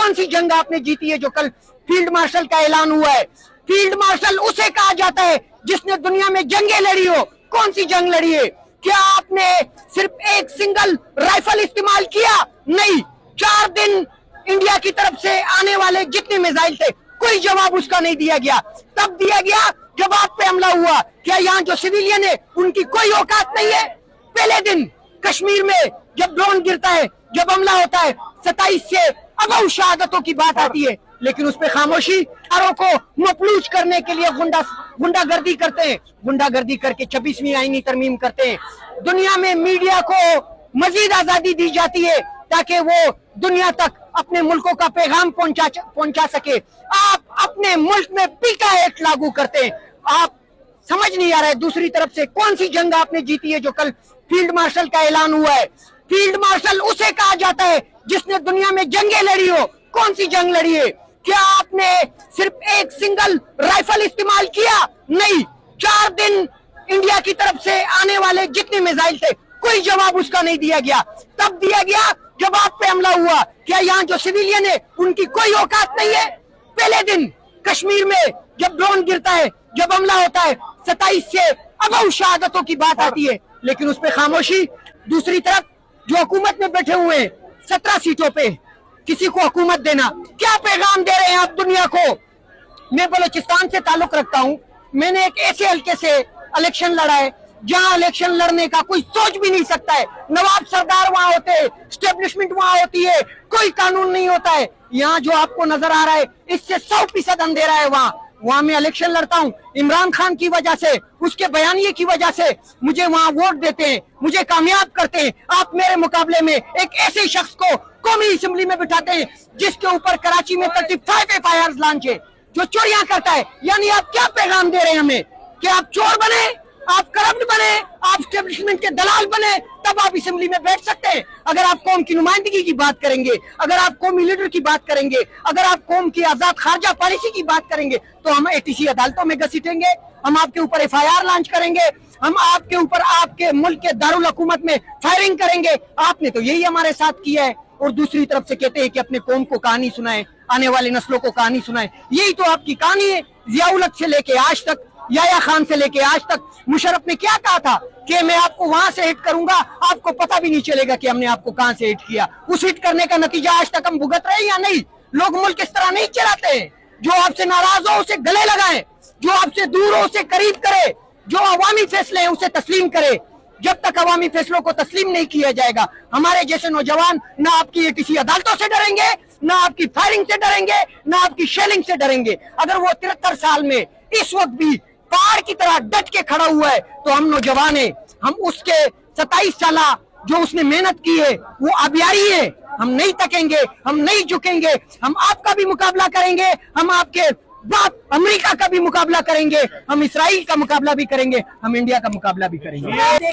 कौन सी जंग आपने जीती है जो कल फील्ड मार्शल का ऐलान हुआ है? फील्ड मार्शल उसे कहा जाता है जिसने दुनिया में जंगें लड़ी हो। कौन सी जंग लड़ी है? क्या आपने सिर्फ एक सिंगल राइफल इस्तेमाल किया? नहीं। 4 दिन इंडिया की तरफ से आने वाले जितने मिसाइल थे कोई जवाब उसका नहीं दिया गया। तब दिया गया जब आप पे हमला हुआ। क्या यहाँ जो सिविलियन है उनकी कोई औकात नहीं है? पहले दिन कश्मीर में जब ड्रोन गिरता है, जब हमला होता है, 27 से अबऊ शहादतों की बात आती है, लेकिन उस पे खामोशी। आरों को मफलूज करने के लिए गुंडागर्दी करते हैं, गुंडागर्दी करके 26वीं आईनी तरमीम करते हैं। दुनिया में मीडिया को मजीद आजादी दी जाती है ताकि वो दुनिया तक अपने मुल्कों का पैगाम पहुंचा सके। आप अपने मुल्क में पीका एक्ट लागू करते हैं। आप समझ नहीं आ रहा है दूसरी तरफ से कौन सी जंग आपने जीती है जो कल फील्ड मार्शल का ऐलान हुआ है। फील्ड मार्शल उसे कहा जाता है जिसने दुनिया में जंगें लड़ी हो। कौन सी जंग लड़ी है? क्या आपने सिर्फ एक सिंगल राइफल इस्तेमाल किया? नहीं। 4 दिन इंडिया की तरफ से आने वाले जितने मिसाइल थे कोई जवाब उसका नहीं दिया गया। तब दिया गया जब आप पे हमला हुआ। क्या यहाँ जो सिविलियन है उनकी कोई औकात नहीं है? पहले दिन कश्मीर में जब ड्रोन गिरता है, जब हमला होता है, 27 से अबऊ शहादतों की बात आती है, लेकिन उस पे खामोशी। दूसरी तरफ जो हुकूमत में बैठे हुए हैं 17 सीटों पे किसी को हुकूमत देना, क्या पैगाम दे रहे हैं आप दुनिया को? मैं बलूचिस्तान से ताल्लुक रखता हूँ। मैंने एक ऐसे हल्के से इलेक्शन लड़ा है जहाँ इलेक्शन लड़ने का कोई सोच भी नहीं सकता है। नवाब सरदार वहाँ होते हैं, स्टेब्लिशमेंट वहाँ होती है, कोई कानून नहीं होता है। यहाँ जो आपको नजर आ रहा है इससे 100% अंधेरा है। वहाँ मैं इलेक्शन लड़ता हूँ। इमरान खान की वजह से, उसके बयानिए की वजह से मुझे वहाँ वोट देते हैं, मुझे कामयाब करते हैं। आप मेरे मुकाबले में एक ऐसे शख्स को कौमी असेंबली में बिठाते हैं जिसके ऊपर कराची में 35 FIRs लॉन्च है, जो चोरियां करता है। यानी आप क्या पैगाम दे रहे हैं हमें? कि आप चोर बने, आप करप्ट बने, आप स्टेब्लिशमेंट के दलाल बने, तब आप असेंबली में बैठ सकते हैं। अगर आप कौम की नुमाइंदगी की बात करेंगे, अगर आप कौमी लीडर की बात करेंगे, अगर आप कौम की आजाद खारजा पॉलिसी की बात करेंगे, तो हम ATC अदालतों में घसीटेंगे, हम आपके ऊपर FIR लॉन्च करेंगे, हम आपके ऊपर आपके मुल्क के दारुल हुकूमत में फायरिंग करेंगे। आपने तो यही हमारे साथ किया है। और दूसरी तरफ से कहते हैं कि अपने कौम को कहानी सुनाए, आने वाली नस्लों को कहानी सुनाए। यही तो आपकी कहानी है। जियाउल हक से लेके आज तक, याया खान से लेके आज तक, मुशर्रफ ने क्या कहा था कि मैं आपको वहां से हिट करूंगा, आपको पता भी नहीं चलेगा कि हमने आपको कहां से हिट किया। उस हिट करने का नतीजा आज तक हम भुगत रहे हैं या नहीं? लोग मुल्क इस तरह नहीं चलाते हैं। जो आपसे नाराज हो उसे गले लगाए, जो आपसे दूर हो उसे करीब करे, जो अवामी फैसले हैं उसे तस्लीम करे। जब तक अवामी फैसलों को तस्लीम नहीं किया जाएगा, हमारे जैसे नौजवान ना आपकी ATC अदालतों से डरेंगे, ना आपकी फायरिंग से डरेंगे, ना आपकी शेलिंग से डरेंगे। अगर वो 73 साल में इस वक्त भी पहाड़ की तरह डट के खड़ा हुआ है तो हम नौजवान है। हम उसके 27 साल जो उसने मेहनत की है वो अबियारी है। हम नहीं तकेंगे, हम नहीं झुकेंगे। हम आपका भी मुकाबला करेंगे, हम आपके बाप अमेरिका का भी मुकाबला करेंगे, हम इसराइल का मुकाबला भी करेंगे, हम इंडिया का मुकाबला भी करेंगे।